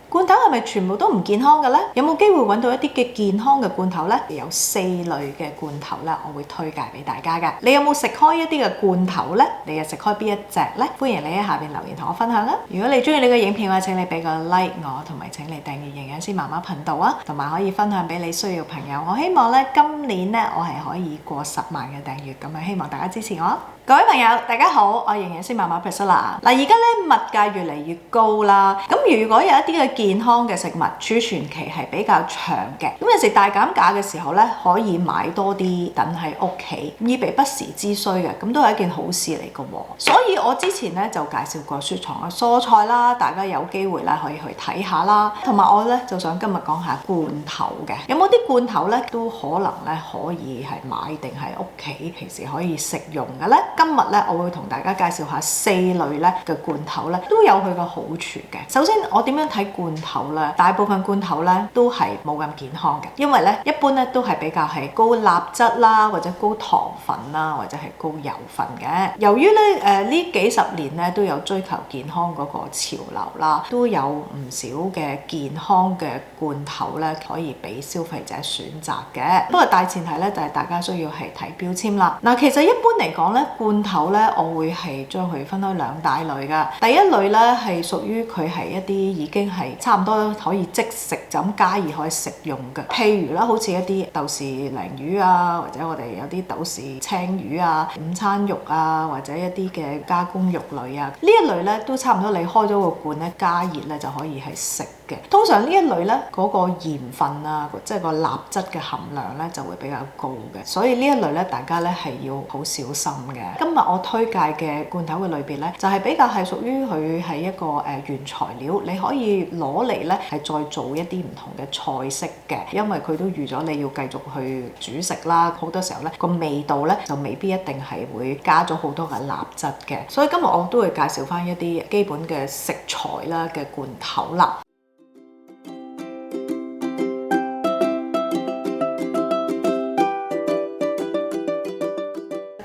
罐頭係咪全部都唔健康嘅呢？有冇機會揾到一啲嘅健康嘅罐頭呢？有4類嘅罐頭呢，我會推介俾大家㗎。你有冇食開一啲嘅罐頭呢？你又食開邊一隻呢？歡迎你喺下邊留言同我分享啦！如果你中意呢個影片嘅話，請你俾個 like 我，同埋請你訂閱營養師媽媽頻道啊，同埋可以分享俾你需要朋友。我希望呢，今年呢，我係可以過10萬嘅訂閱，咁啊希望大家支持我。各位朋友，大家好，我係營養師媽媽 Priscilla。嗱，而家咧物價越嚟越高啦，咁如果有一啲嘅健康嘅食物儲存期係比較長嘅，咁有時大減價嘅時候咧，可以買多啲等喺屋企，以備不時之需嘅，咁都係一件好事嚟嘅喎。所以我之前咧就介紹過雪藏嘅蔬菜啦，大家有機會咧可以去睇下啦。同埋我咧就想今日講下罐頭嘅，有冇啲罐頭咧都可能咧可以係買定喺屋企，平時可以食用嘅咧？今日咧，我會同大家介紹下4類咧嘅罐頭咧，都有佢嘅好處嘅。首先，我點樣睇罐頭咧？大部分罐頭咧都係冇咁健康嘅，因為咧一般咧都係比較係高鈉質啦，或者高糖分啦，或者係高油分嘅。由於咧呢幾十年咧都有追求健康嗰個潮流啦，都有唔少嘅健康嘅罐頭咧可以俾消費者選擇嘅。不過大前提咧就係大家需要係睇標籤啦。嗱，其實一般嚟講咧，罐頭咧，我會係將佢分開2大類㗎。第一類咧係屬於佢係一啲已經係差唔多可以即食就咁加熱可以食用嘅，譬如啦，好似一啲豆豉鯪魚啊，或者我哋有啲豆豉青魚啊、午餐肉啊，或者一啲嘅加工肉類啊，呢一類咧都差唔多你開咗個罐咧加熱咧就可以係食嘅。通常呢一類咧嗰個鹽分啊，即係個鈉質嘅含量咧就會比較高嘅，所以呢一類咧大家咧係要好小心嘅。今日我推介嘅罐頭嘅類別咧，就係比較係屬於佢係一個原材料，你可以攞嚟咧係再做一啲唔同嘅菜式嘅，因為佢都預咗你要繼續去煮食啦。好多時候咧個味道咧就未必一定係會加咗好多嘅鈉質嘅，所以今日我都會介紹翻一啲基本嘅食材啦嘅罐頭啦。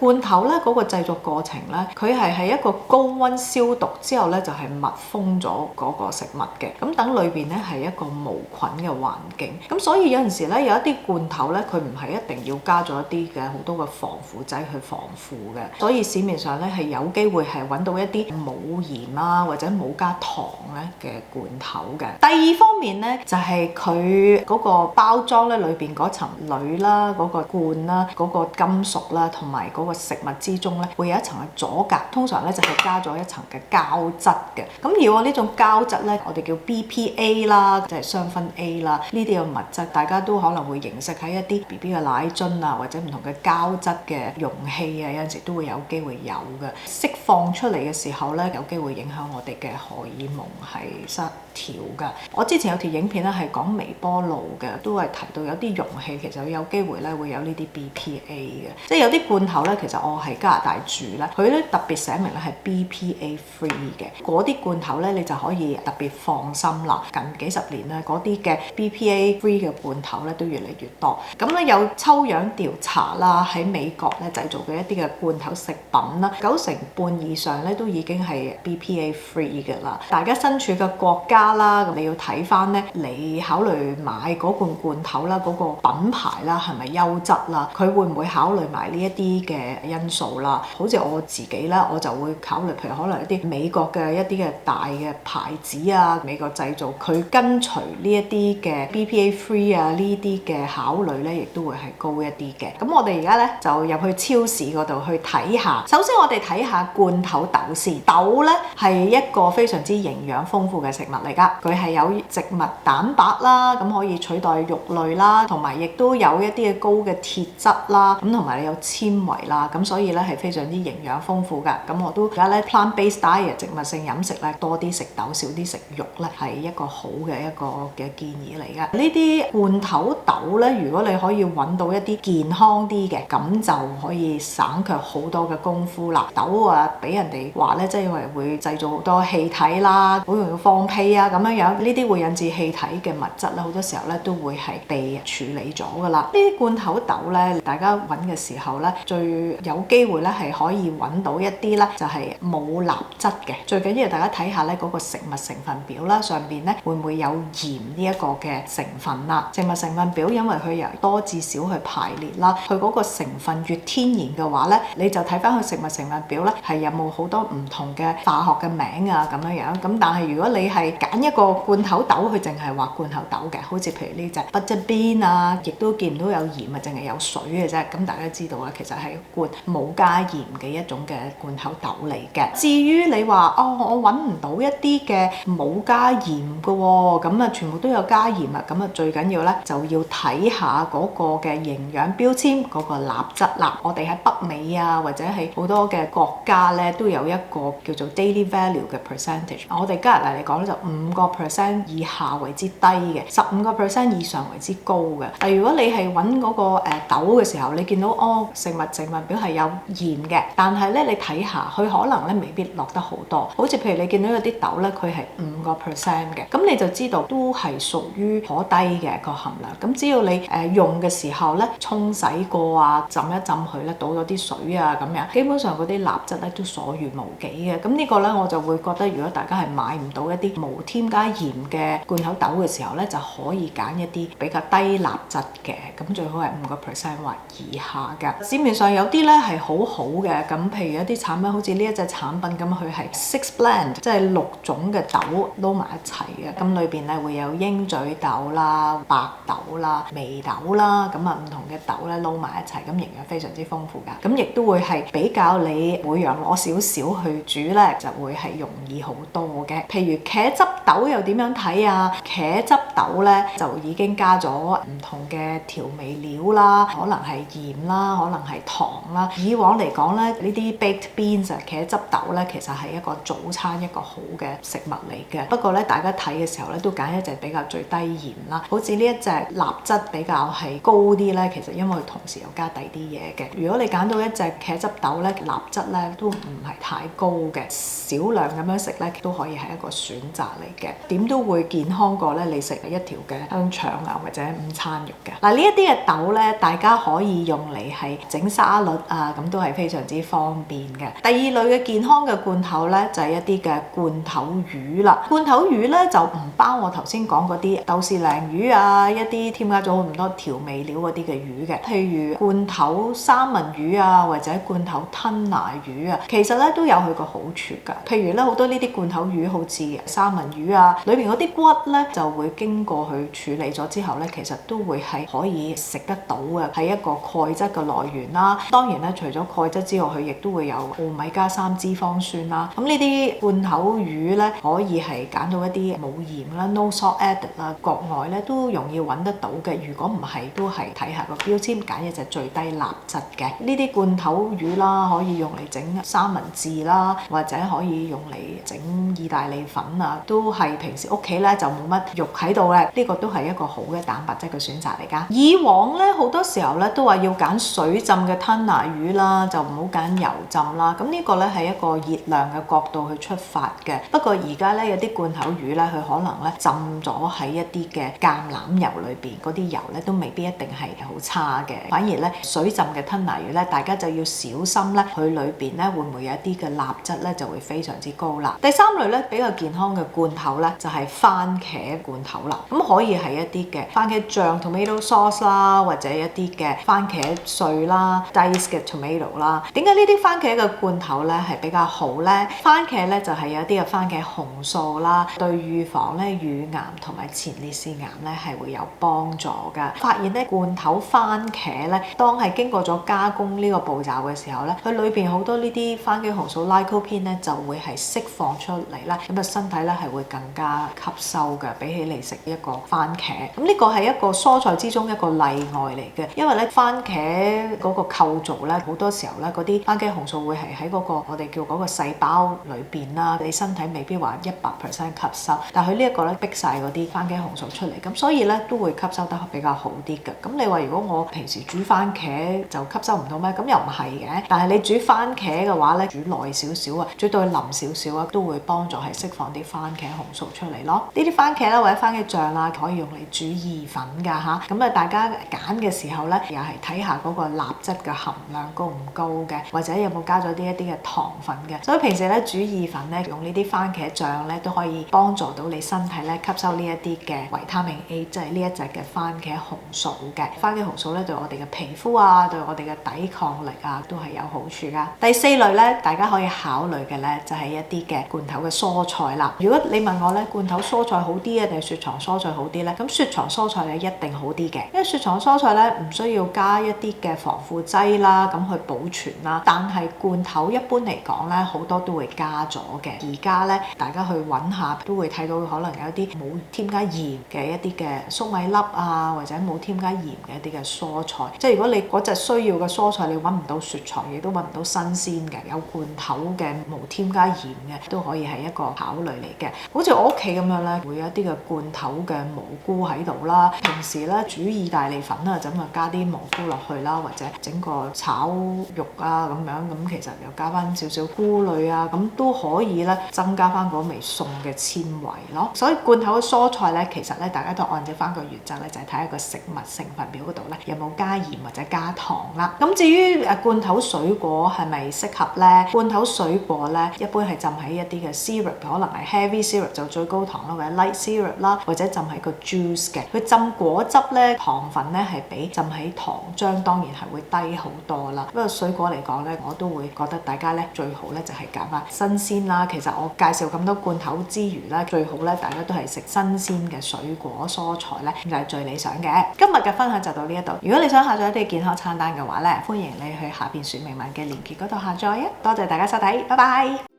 罐頭咧嗰個製作過程咧，佢係喺一個高溫消毒之後咧，就係密封咗嗰個食物嘅。咁等裏邊咧係一個無菌嘅環境。咁所以有陣時咧有一啲罐頭咧，佢唔係一定要加咗一啲嘅好多嘅防腐劑去防腐嘅。所以市面上咧係有機會係揾到一啲冇鹽啊或者冇加糖咧嘅罐頭嘅。第二方面咧就係佢嗰個包裝咧裏邊嗰層鋁啦、嗰個罐啦、嗰個金屬啦同埋嗰個食物之中咧會有一層嘅阻隔，通常咧就係加咗一層嘅膠質嘅。咁而我呢種膠質咧，我哋叫 BPA 啦，即係雙酚 A 啦，呢啲嘅物質大家都可能會認識喺一啲 BB 嘅奶樽啊，或者唔同嘅膠質嘅容器啊，有陣時都會有機會有嘅。釋放出嚟嘅時候咧，有機會影響我哋嘅荷爾蒙係失調㗎。我之前有條影片咧係講微波爐嘅，都係提到有啲容器其實有機會咧會有呢啲 BPA 嘅，即係有啲罐頭咧。其實我喺加拿大住咧，佢咧特別寫明咧係 BPA free 嘅，嗰啲罐頭咧你就可以特別放心啦。近幾十年咧，嗰啲嘅 BPA free 嘅罐頭咧都越嚟越多。咁咧有抽樣調查啦，喺美國咧製造嘅一啲嘅罐頭食品啦，90%以上咧都已經係 BPA free 嘅啦。大家身處嘅國家啦，咁你要睇翻咧，你考慮買嗰罐頭啦，嗰個品牌啦係咪優質啦？佢會唔會考慮埋呢一啲嘅因素啦？好似我自己啦，我就會考慮，譬如可能一啲美國嘅一啲嘅大嘅牌子啊，美國製造，佢跟隨呢一啲嘅 BPA free 啊呢啲嘅考慮咧，亦都會係高一啲嘅。咁我哋而家咧就入去超市嗰度去睇下。首先我哋睇下罐頭豆先。豆咧係一個非常之營養豐富嘅食物嚟㗎，佢係有植物蛋白啦，咁可以取代肉類啦，同埋亦都有一啲嘅高嘅鐵質啦，咁同埋你有纖維啦，咁所以咧係非常之營養豐富㗎。咁我都而家咧 plant-based diet 植物性飲食咧，多啲食豆少啲食肉咧，係一個好嘅一個嘅建議嚟㗎。呢啲罐頭豆咧，如果你可以揾到一啲健康啲嘅，咁就可以省卻好多嘅功夫啦。豆啊俾人哋話咧，即係因為會製造好多氣體啦，好容易放屁啊咁樣樣，呢啲會引致氣體嘅物質咧，好多時候咧都會係被處理咗㗎啦。呢啲罐頭豆咧，大家揾嘅時候咧，最有機會咧係可以揾到一啲咧就係冇鈉質嘅。最緊要大家睇下咧嗰個食物成分表啦，上邊咧會唔會有鹽呢一個嘅成分啦？食物成分表因為佢由多至少去排列啦，佢嗰個成分越天然嘅話咧，你就睇翻佢食物成分表咧係有冇好多唔同嘅化學嘅名啊咁樣樣。咁但係如果你係揀一個罐頭豆，佢淨係話罐頭豆嘅，好似譬如呢隻 Butter Bean 啊，亦都見唔到有鹽啊，淨係有水嘅啫。咁大家知道啦，其實係罐冇加鹽嘅一種嘅罐頭豆嚟嘅。至於你話我揾唔到一啲嘅冇加鹽嘅喎，咁啊全部都有加鹽啊，咁啊最緊要咧就要睇下嗰個嘅營養標籤嗰個鈉質啦。我哋喺北美啊，或者係好多嘅國家咧，都有一個叫做 daily value 嘅 percentage。我哋加拿大嚟講咧，就5% 以下為之低嘅，15% 以上為之高嘅。但如果你係揾嗰個豆嘅時候，你見到食物成分表係有鹽嘅，但係咧你睇下佢可能咧未必落得好多，好似譬如你見到有啲豆咧，佢係5% 嘅，咁你就知道都係屬於頗低嘅個含量。咁只要你用嘅時候咧，沖洗過啊，浸一浸佢咧，倒咗啲水啊咁樣，基本上嗰啲鈉質咧都所餘無幾嘅。咁呢個咧我就會覺得，如果大家係買唔到一啲無添加鹽嘅罐頭豆嘅時候咧，就可以揀一啲比較低鈉質嘅，咁最好係5% 或以下嘅。市面上有啲咧係好好嘅，咁譬如一啲產品，好似呢一隻產品咁，佢係 6 blend， 即係6種嘅豆撈埋一齊嘅。咁裏邊咧會有鷹嘴豆啦、白豆啦、眉豆啦，咁啊唔同嘅豆咧撈埋一齊，咁營養非常之豐富㗎。咁亦都會係比較你每樣攞少少去煮咧，就會係容易好多嘅。譬如茄汁豆又點樣睇啊？茄汁豆咧就已經加咗唔同嘅調味料啦，可能係鹽啦，可能係糖啦。以往嚟講咧，呢啲 baked beans 茄汁豆咧，其實係一個早餐一個好嘅食物嚟嘅。不過咧，大家睇嘅時候咧，都揀一隻比較最低鹽啦。好似呢一隻鈉質比較係高啲咧，其實因為佢同時又加第啲嘢嘅。如果你揀到一隻茄汁豆咧，鈉質咧都唔係太高嘅，少量咁樣食咧都可以係一個選擇嚟嘅。點都會健康過咧，你食一條嘅香腸啊或者午餐肉嘅。嗱，呢一啲嘅豆咧，大家可以用嚟係整沙律啊，咁都係非常之方便嘅。第二類嘅健康嘅罐頭咧，就係一啲嘅罐頭魚啦。罐頭魚咧就唔包我頭先講嗰啲豆豉鯪魚啊，一啲添加咗好多調味料嗰啲嘅魚嘅，譬如罐頭三文魚啊，或者罐頭吞拿魚啊，其實咧都有佢個好處㗎。譬如咧好多呢啲罐頭魚，好似三文魚啊，裏邊嗰啲骨咧就會經過去處理咗之後咧，其實都會係可以食得到嘅，係一個鈣質嘅來源啦。當然咧，除咗鈣質之外，佢亦都會有奧米加3脂肪酸啦。咁呢啲罐頭魚咧，可以係揀到一啲冇鹽啦 ，no salt added 啦，國外咧都容易揾得到嘅。如果唔係，都係睇下個標籤，揀一隻最低鈉質嘅。呢啲罐頭魚啦，可以用嚟整三文治啦，或者可以用嚟整意大利粉啊，都係平時屋企咧就冇乜肉喺度咧，呢個都係一個好嘅蛋白質嘅選擇嚟㗎。以往咧好多時候咧都話要揀水浸嘅吞拿魚啦，就唔好揀油浸啦。咁呢個咧係一個熱量嘅角度去出發嘅。不過而家咧有啲罐頭魚咧，佢可能咧浸咗喺一啲嘅橄欖油裏邊，嗰啲油咧都未必一定係好差嘅。反而咧水浸嘅吞拿魚咧，大家就要小心咧，佢裏邊咧會唔會有一啲嘅鈉質咧就會非常之高啦。第三類咧比較健康嘅罐頭咧，就係番茄罐頭啦。咁可以係一啲嘅番茄醬 tomato sauce 啦，或者一啲嘅番茄碎啦 diced 嘅 tomato 啦。點解呢啲番茄嘅罐頭咧係比較好咧？番茄咧就係有啲嘅番茄紅素啦，對預防咧乳癌同埋前列腺癌咧係會有幫助㗎。發現咧罐頭番茄咧，當係經過咗加工呢個步驟嘅時候咧，佢裏邊好多呢啲番茄紅素 lycopene 咧就會係釋放出嚟啦，咁啊身體咧係會更加吸收嘅，比起你食一個番茄。咁呢個係一個蔬菜之中一個例外嚟嘅，因為咧番茄嗰個構造咧好多時候咧嗰啲番茄紅素會係喺嗰個我哋叫嗰個細胞裏邊啦，你身體未必話100% 吸收，但係佢呢一個咧逼晒嗰啲番茄紅素出嚟，咁所以咧都會吸收得比較好啲嘅。咁你話如果我平時煮番茄就吸收唔到咩？咁又唔係嘅，但係你煮番茄嘅話咧，煮耐少少啊，煮到佢腍少少啊，都會幫助係釋放啲番茄紅紅素出嚟咯。呢啲番茄啦或者番茄醬啦，可以用嚟煮意粉㗎嚇。咁啊，大家揀嘅時候咧，又係睇下嗰個鈉質嘅含量高唔高嘅，或者有冇加咗一啲嘅糖分嘅。所以平時咧煮意粉咧，用呢啲番茄醬咧，都可以幫助到你身體咧吸收呢一啲嘅維他命 A， 即係呢一隻嘅番茄紅素嘅。番茄紅素咧對我哋嘅皮膚啊，對我哋嘅抵抗力啊，都係有好處㗎。第四類咧，大家可以考慮嘅咧，就係一啲嘅罐頭嘅蔬菜啦。如果你問我咧，罐頭蔬菜好啲啊，定係雪藏蔬菜好啲咧？咁雪藏蔬菜咧一定好啲嘅，因為雪藏蔬菜咧唔需要加一啲嘅防腐劑啦，咁去保存啦。但係罐頭一般嚟講咧，好多都會加咗嘅。而家咧，大家去揾下都會睇到可能有一啲冇添加鹽嘅一啲嘅粟米粒啊，或者冇添加鹽嘅一啲嘅蔬菜。即係如果你嗰隻需要嘅蔬菜你揾唔到雪藏，亦都揾唔到新鮮嘅，有罐頭嘅無添加鹽嘅，都可以係一個考慮嚟嘅。好似我屋企咁樣咧，會有一啲嘅罐頭嘅蘑菇喺度啦。平時咧煮意大利粉啊，咁啊加啲蘑菇落去啦，或者整個炒肉啊咁樣，咁其實又加翻少少菇類啊，咁都可以咧增加翻嗰味餸嘅纖維咯。所以罐頭嘅蔬菜咧，其實咧大家都按照翻個原則咧，就係睇下個食物成分表嗰度咧有冇加鹽或者加糖啦。咁至於罐頭水果係咪適合咧？罐頭水果咧一般係浸喺一啲嘅 syrup， 可能係 heavy syrup 就最高糖啦，或者 light syrup 啦，或者浸喺個 juice 嘅。佢浸果汁咧，糖分咧係比浸喺糖漿當然係會低好多啦。不過水果嚟講咧，我都會覺得大家咧最好咧就係揀翻新鮮啦。其實我介紹咁多罐頭之餘咧，最好咧大家都係食新鮮嘅水果蔬菜咧，就係最理想嘅。今日嘅分享就到呢一度。如果你想下載一啲健康餐單嘅話咧，歡迎你去下邊說明文嘅連結嗰度下載啊！多謝大家收睇，拜拜。